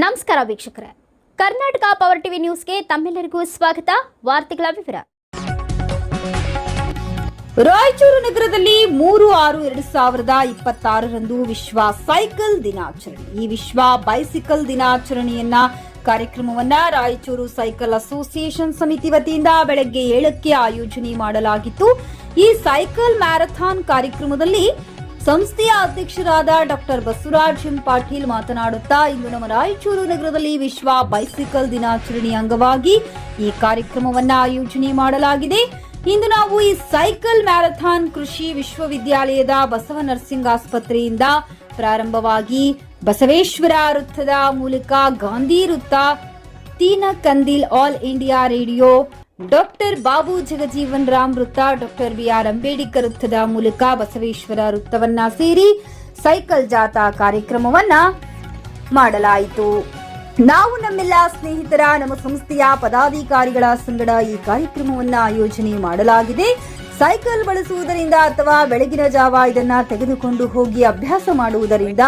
ನಮಸ್ಕಾರ ವೀಕ್ಷಕರೇ, Karnataka power TV ನ್ಯೂಸ್ಗೆ ತಮ್ಮೆಲ್ಲರಿಗೂ ಸ್ವಾಗತ. ವಾರ್ತೆಗಳ ವಿವರ. ರಾಯಚೂರು ನಗರದಲ್ಲಿ 3/6/2026 ವಿಶ್ವ ಸೈಕಲ್ ದಿನಾಚರಣೆ. ಈ ವಿಶ್ವ ಬೈಸಿಕಲ್ ದಿನಾಚರಣೆಯನ್ನ ಕಾರ್ಯಕ್ರಮವನ್ನ ರಾಯಚೂರು ಸೈಕಲ್ ಅಸೋಸಿಯೇಷನ್ ಸಮಿತಿ ವತಿಯಿಂದ ಬೆಳಗ್ಗೆ 7ಕ್ಕೆ ಆಯೋಜನೆ ಮಾಡಲಾಗಿತ್ತು. ಈ ಸೈಕಲ್ ಮ್ಯಾರಥಾನ್ ಕಾರ್ಯಕ್ರಮದಲ್ಲಿ ಸಂಸ್ಥೆಯ ಅಧ್ಯಕ್ಷರಾದ ಡಾಕ್ಟರ್ ಬಸವರಾಜ್ ಎಂ ಪಾಟೀಲ್ ಮಾತನಾಡುತ್ತಾ, ಇಂದು ನಮ್ಮ ರಾಯಚೂರು ನಗರದಲ್ಲಿ ವಿಶ್ವ ಬೈಸಿಕಲ್ ದಿನಾಚರಣೆಯ ಅಂಗವಾಗಿ ಈ ಕಾರ್ಯಕ್ರಮವನ್ನ ಆಯೋಜನೆ ಮಾಡಲಾಗಿದೆ. ಇಂದು ನಾವು ಈ ಸೈಕಲ್ ಮ್ಯಾರಥಾನ್ ಕೃಷಿ ವಿಶ್ವವಿದ್ಯಾಲಯದ ಬಸವ ನರ್ಸಿಂಗ್ ಆಸ್ಪತ್ರೆಯಿಂದ ಪ್ರಾರಂಭವಾಗಿ ಬಸವೇಶ್ವರ ವೃತ್ತದ ಮೂಲಕ ಗಾಂಧಿ ವೃತ್ತ, Teen Kandil all India radio, doctor Babu Jagjivan Ram ವೃತ್ತ, ಡಾಕ್ಟರ್ ಬಿಆರ್ ಅಂಬೇಡ್ಕರ್ ವೃತ್ತದ ಮೂಲಕ ಬಸವೇಶ್ವರ ವೃತ್ತವನ್ನ ಸೇರಿ ಸೈಕಲ್ ಜಾಥಾ ಕಾರ್ಯಕ್ರಮವನ್ನ ಮಾಡಲಾಯಿತು. ನಾವು ನಮ್ಮೆಲ್ಲ ಸ್ನೇಹಿತರ, ನಮ್ಮ ಸಂಸ್ಥೆಯ ಪದಾಧಿಕಾರಿಗಳ ಸಂಗಡ ಈ ಕಾರ್ಯಕ್ರಮವನ್ನ ಆಯೋಜನೆ ಮಾಡಲಾಗಿದೆ. ಸೈಕಲ್ ಬಳಸುವುದರಿಂದ ಅಥವಾ ಬೆಳಗಿನ ಜಾವ ಇದನ್ನ ತೆಗೆದುಕೊಂಡು ಹೋಗಿ ಅಭ್ಯಾಸ ಮಾಡುವುದರಿಂದ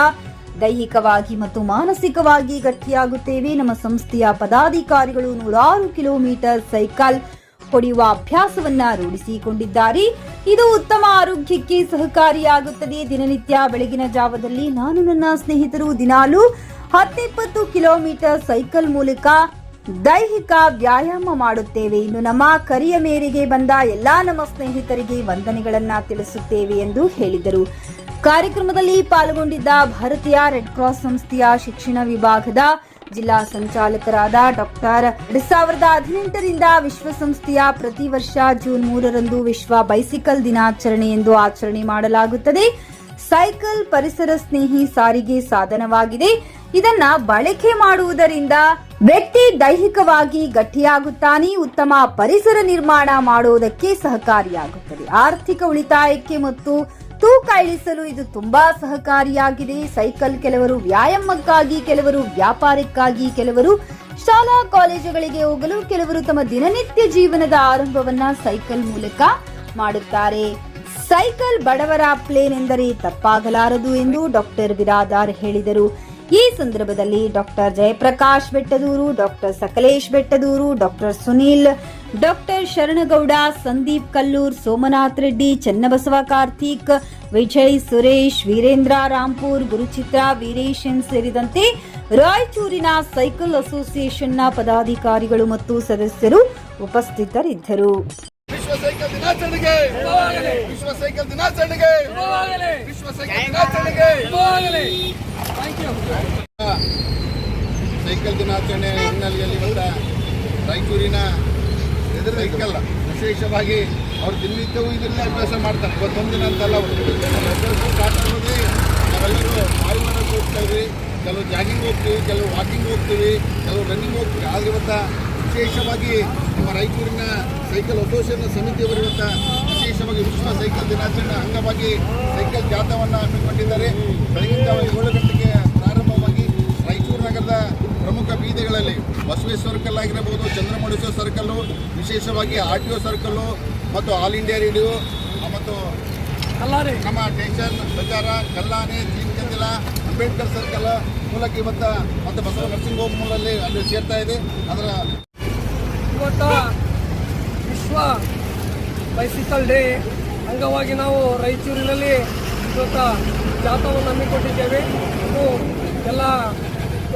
ದೈಹಿಕವಾಗಿ ಮತ್ತು ಮಾನಸಿಕವಾಗಿ ಗಟ್ಟಿಯಾಗುತ್ತೇವೆ. ನಮ್ಮ ಸಂಸ್ಥೆಯ ಪದಾಧಿಕಾರಿಗಳು 106 ಕಿಲೋಮೀಟರ್ ಸೈಕಲ್ ಹೊಡೆಯುವ ಅಭ್ಯಾಸವನ್ನ ರೂಢಿಸಿಕೊಂಡಿದ್ದಾರೆ. ಇದು ಉತ್ತಮ ಆರೋಗ್ಯಕ್ಕೆ ಸಹಕಾರಿಯಾಗುತ್ತದೆ. ದಿನನಿತ್ಯ ಬೆಳಗಿನ ಜಾವದಲ್ಲಿ ನಾನು ನನ್ನ ಸ್ನೇಹಿತರು ದಿನಾಲೂ 10-20 ಕಿಲೋಮೀಟರ್ ಸೈಕಲ್ ಮೂಲಕ ದೈಹಿಕ ವ್ಯಾಯಾಮ ಮಾಡುತ್ತೇವೆ. ಇನ್ನು ನಮ್ಮ ಕರೆಯ ಮೇರೆಗೆ ಬಂದ ಎಲ್ಲಾ ನಮ್ಮ ಸ್ನೇಹಿತರಿಗೆ ವಂದನೆಗಳನ್ನ ತಿಳಿಸುತ್ತೇವೆ ಎಂದು ಹೇಳಿದರು. ಕಾರ್ಯಕ್ರಮದಲ್ಲಿ ಪಾಲ್ಗೊಂಡಿದ್ದ ಭಾರತೀಯ ರೆಡ್ ಕ್ರಾಸ್ ಸಂಸ್ಥೆಯ ಶಿಕ್ಷಣ ವಿಭಾಗದ ಜಿಲ್ಲಾ ಸಂಚಾಲಕರಾದ ಡಾಕ್ಟರ್ 2018ರಿಂದ ವಿಶ್ವಸಂಸ್ಥೆಯ ಪ್ರತಿ ವರ್ಷ ಜೂನ್ 3ರಂದು ವಿಶ್ವ ಬೈಸಿಕಲ್ ದಿನಾಚರಣೆ ಎಂದು ಆಚರಣೆ ಮಾಡಲಾಗುತ್ತದೆ. ಸೈಕಲ್ ಪರಿಸರ ಸ್ನೇಹಿ ಸಾರಿಗೆ ಸಾಧನವಾಗಿದೆ. ಇದನ್ನ ಬಳಕೆ ಮಾಡುವುದರಿಂದ ವ್ಯಕ್ತಿ ದೈಹಿಕವಾಗಿ ಗಟ್ಟಿಯಾಗುತ್ತಾನೆ. ಉತ್ತಮ ಪರಿಸರ ನಿರ್ಮಾಣ ಮಾಡುವುದಕ್ಕೆ ಸಹಕಾರಿಯಾಗುತ್ತದೆ. ಆರ್ಥಿಕ ಉಳಿತಾಯಕ್ಕೆ ಮತ್ತು ತೂಕ ಇಳಿಸಲು ಇದು ತುಂಬಾ ಸಹಕಾರಿಯಾಗಿದೆ. ಸೈಕಲ್ ಕೆಲವರು ವ್ಯಾಯಾಮಕ್ಕಾಗಿ, ಕೆಲವರು ವ್ಯಾಪಾರಕ್ಕಾಗಿ, ಕೆಲವರು ಶಾಲಾ ಕಾಲೇಜುಗಳಿಗೆ ಹೋಗಲು, ಕೆಲವರು ತಮ್ಮ ದಿನನಿತ್ಯ ಜೀವನದ ಆರಂಭವನ್ನ ಸೈಕಲ್ ಮೂಲಕ ಮಾಡುತ್ತಾರೆ. ಸೈಕಲ್ ಬಡವರ ಪ್ಲೇನ್ ಎಂದರೆ ತಪ್ಪಾಗಲಾರದು ಎಂದು ಡಾಕ್ಟರ್ ಬಿರಾದಾರ್ ಹೇಳಿದರು. ಈ ಸಂದರ್ಭದಲ್ಲಿ doctor Jayaprakash Bettadur, doctor Sakalesh Bettadur, doctor Sunil, doctor Sharanagouda, Sandeep Kallur, Somnath Reddy, Channabasava Karthik, Vijay, Suresh, Veerendra Rampur, ಗುರುಚಿತ್ರ, ವೀರೇಶನ್ ಸೇರಿದಂತೆ ರಾಯಚೂರಿನ ಸೈಕಲ್ ಅಸೋಸಿಯೇಷನ್ನ ಪದಾಧಿಕಾರಿಗಳು ಮತ್ತು ಸದಸ್ಯರು ಉಪಸ್ಥಿತರಿದ್ದರು. ವಿಶ್ವ ಸೈಕಲ್ ದಿನಾಚರಣೆಗೆ, ವಿಶ್ವ ಸೈಕಲ್ ದಿನಾಚರಣೆಗೆ, ವಿಶ್ವ ಸೈಕಲ್ ದಿನಾಚರಣೆಗೆ. ಸೈಕಲ್ ದಿನಾಚರಣೆ ಹಿನ್ನೆಲೆಯಲ್ಲಿ ಇವತ್ತ ರಾಯಚೂರಿನ ಸೈಕಲ್ ವಿಶೇಷವಾಗಿ ಅವರು ದಿನನಿತ್ಯವೂ ಇದನ್ನೇ ಅಭ್ಯಾಸ ಮಾಡ್ತಾರೆ. ಇವತ್ತೊಂದಿನ ಅಂತಲ್ಲ, ಅವರು ಸ್ಟಾರ್ಟ್ ಆಗೋದೇ ನಾವೆಲ್ಲರೂ ವಾಯುಮಾನಕ್ಕೆ ಹೋಗ್ತಾಯಿದ್ವಿ, ಕೆಲವು ಜಾಗಿಂಗ್ ಹೋಗ್ತೀವಿ, ಕೆಲವು ವಾಕಿಂಗ್ ಹೋಗ್ತೀವಿ, ಕೆಲವು ರನ್ನಿಂಗ್ ಹೋಗ್ತೀವಿ. ಆದರೆ ಇವತ್ತ ವಿಶೇಷವಾಗಿ ನಮ್ಮ ರಾಯಚೂರಿನ ಸೈಕಲ್ ಅಸೋಸಿಯೇಷನ್ ಸಮಿತಿಯವರು ಇವತ್ತ ವಿಶೇಷವಾಗಿ ವಿಶ್ವ ಸೈಕಲ್ ದಿನಾಚರಣೆ ಅಂಗವಾಗಿ ಸೈಕಲ್ ಜಾಥಾವನ್ನು ಹಮ್ಮಿಕೊಂಡಿದ್ದಾರೆ. ಬೆಳಗಿನ ಜಾವ 7 ಗಂಟೆಗೆ ಪ್ರಾರಂಭವಾಗಿ ರಾಯಚೂರು ನಗರದ ಪ್ರಮುಖ ಬೀದಿಗಳಲ್ಲಿ ಬಸವೇಶ್ವರ ಸರ್ಕಲ್ ಆಗಿರಬಹುದು, ಚಂದ್ರಮೌಳೇಶ್ವರ ಸರ್ಕಲ್ಲು, ವಿಶೇಷವಾಗಿ RTO ಸರ್ಕಲ್ಲು ಮತ್ತು ಆಲ್ ಇಂಡಿಯಾ ರೇಡಿಯೋ ಮತ್ತು ನಮ್ಮ ಟೆನ್ಷನ್ ಬಜಾರ, ಕಲ್ಲಾನೆ, ತೀನ್ ಕಂದಿಲ, ಅಂಬೇಡ್ಕರ್ ಸರ್ಕಲ್ ಮೂಲಕ ಇವತ್ತು ಮತ್ತು ಬಸವ ನರ್ಸಿಂಗ್ ಹೋಮ್ ಮೂಲಲ್ಲಿ ಅಲ್ಲಿ ಸೇರ್ತಾ ಇದೆ. ಅದರ ಇವತ್ತು ವಿಶ್ವ ಬೈಸಿಕಲ್ ಡೇ ಅಂಗವಾಗಿ ನಾವು ರಾಯಚೂರಿನಲ್ಲಿ ಇವತ್ತು ಜಾಥಾವನ್ನು ಹಮ್ಮಿಕೊಂಡಿದ್ದೇವೆ. ಇದು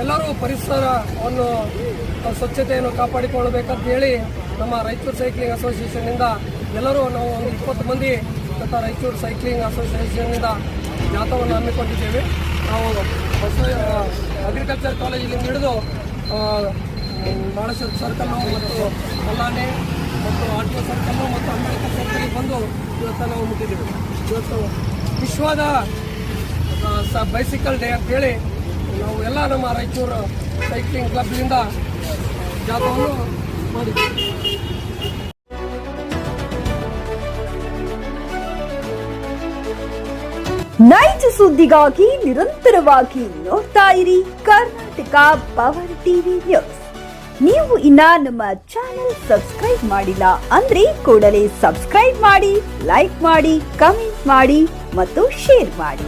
ಎಲ್ಲರೂ ಪರಿಸರವನ್ನು ಸ್ವಚ್ಛತೆಯನ್ನು ಕಾಪಾಡಿಕೊಳ್ಳಬೇಕಂತ ಹೇಳಿ ನಮ್ಮ ರಾಯಚೂರು ಸೈಕ್ಲಿಂಗ್ ಅಸೋಸಿಯೇಷನ್ನಿಂದ ಎಲ್ಲರೂ ನಾವು ಒಂದು 20 ಮಂದಿ ಇವತ್ತು ರಾಯಚೂರು ಸೈಕ್ಲಿಂಗ್ ಅಸೋಸಿಯೇಷನ್ನಿಂದ ಜಾಥಾವನ್ನು ಹಮ್ಮಿಕೊಂಡಿದ್ದೇವೆ. ನಾವು ಅಗ್ರಿಕಲ್ಚರ್ ಕಾಲೇಜಿನಿಂದ ಹಿಡಿದು ಬಾಣೇಶ್ವರ ಸರ್ಕಲ್ಲು ಮತ್ತು ಕಲ್ಲಾನೆ ಮತ್ತು RTO ಸರ್ಕಲ್ಲು ಮತ್ತು ಅಂಬೇಡ್ಕರ್ ಸರ್ಕಲ್ಗೆ ಬಂದು ಇವತ್ತು ನಾವು ಮುಟ್ಟಿದ್ದೇವೆ. ಇವತ್ತು ವಿಶ್ವದ ಬೈಸಿಕಲ್ ಡೇ ಅಂತೇಳಿ ನಾವು ಎಲ್ಲ ನಮ್ಮ ರಾಯಚೂರು ಸೈಕ್ಲಿಂಗ್ ಕ್ಲಬ್ನಿಂದ ಜಾಥಾವನ್ನು ಮಾಡಿದ್ದೇವೆ. ನೈಜ ಸುದ್ದಿಗಾಗಿ ನಿರಂತರವಾಗಿ ನೋಡ್ತಾ ಇರಿ ಕರ್ನಾಟಕ ಪವರ್ ಟಿವಿ ನ್ಯೂಸ್. ನೀವು ಇನ್ನ ನಮ್ಮ ಚಾನೆಲ್ ಸಬ್ಸ್ಕ್ರೈಬ್ ಮಾಡಿಲ್ಲ ಅಂದ್ರೆ ಕೂಡಲೇ ಸಬ್ಸ್ಕ್ರೈಬ್ ಮಾಡಿ, ಲೈಕ್ ಮಾಡಿ, ಕಮೆಂಟ್ ಮಾಡಿ ಮತ್ತು ಶೇರ್ ಮಾಡಿ.